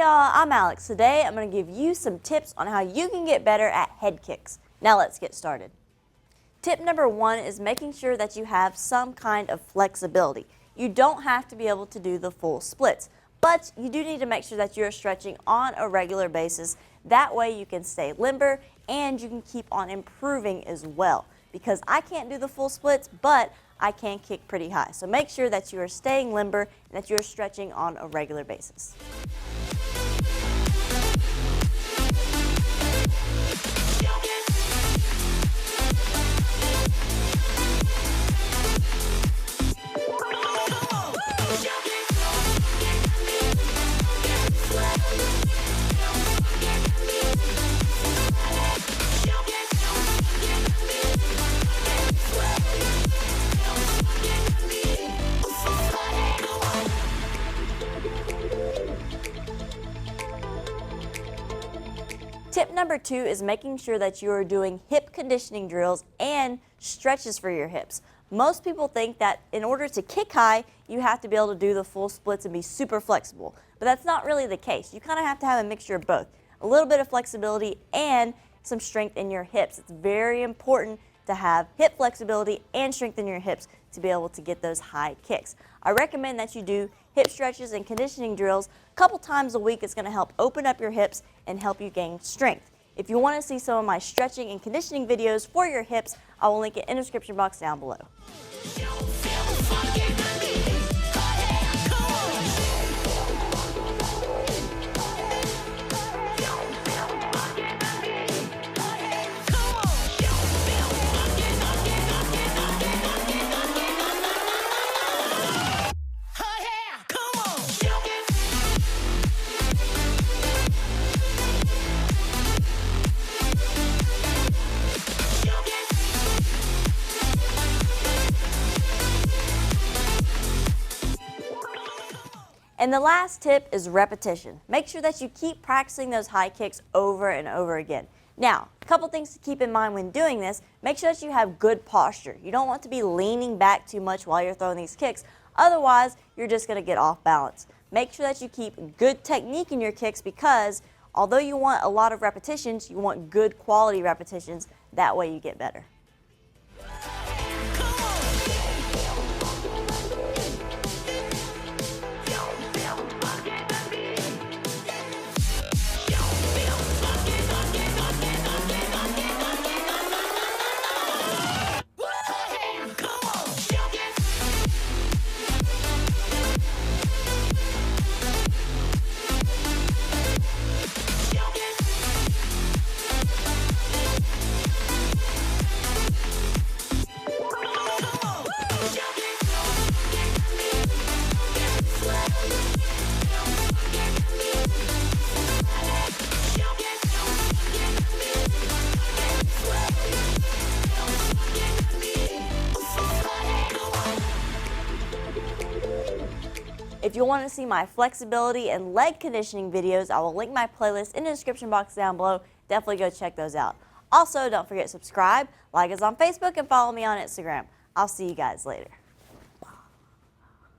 y'all, I'm Alex. Today I'm going to give you some tips on how you can get better at head kicks. Now let's get started. Tip number 1 is making sure that you have some kind of flexibility. You don't have to be able to do the full splits, but you do need to make sure that you're stretching on a regular basis. That way you can stay limber and you can keep on improving as well. Because I can't do the full splits, but I can kick pretty high. So make sure that you are staying limber and that you are stretching on a regular basis. Tip number 2 is making sure that you are doing hip conditioning drills and stretches for your hips. Most people think that in order to kick high, you have to be able to do the full splits and be super flexible. But that's not really the case. You kind of have to have a mixture of both. A little bit of flexibility and some strength in your hips. It's very important to have hip flexibility and strength in your hips to be able to get those high kicks. I recommend that you do hip stretches and conditioning drills a couple times a week. It's going to help open up your hips and help you gain strength. If you want to see some of my stretching and conditioning videos for your hips, I will link it in the description box down below. And the last tip is repetition. Make sure that you keep practicing those high kicks over and over again. Now, a couple things to keep in mind when doing this. Make sure that you have good posture. You don't want to be leaning back too much while you're throwing these kicks. Otherwise, you're just going to get off balance. Make sure that you keep good technique in your kicks because although you want a lot of repetitions, you want good quality repetitions. That way you get better. If you want to see my flexibility and leg conditioning videos, I will link my playlist in the description box down below. Definitely go check those out. Also, don't forget to subscribe, like us on Facebook, and follow me on Instagram. I'll see you guys later.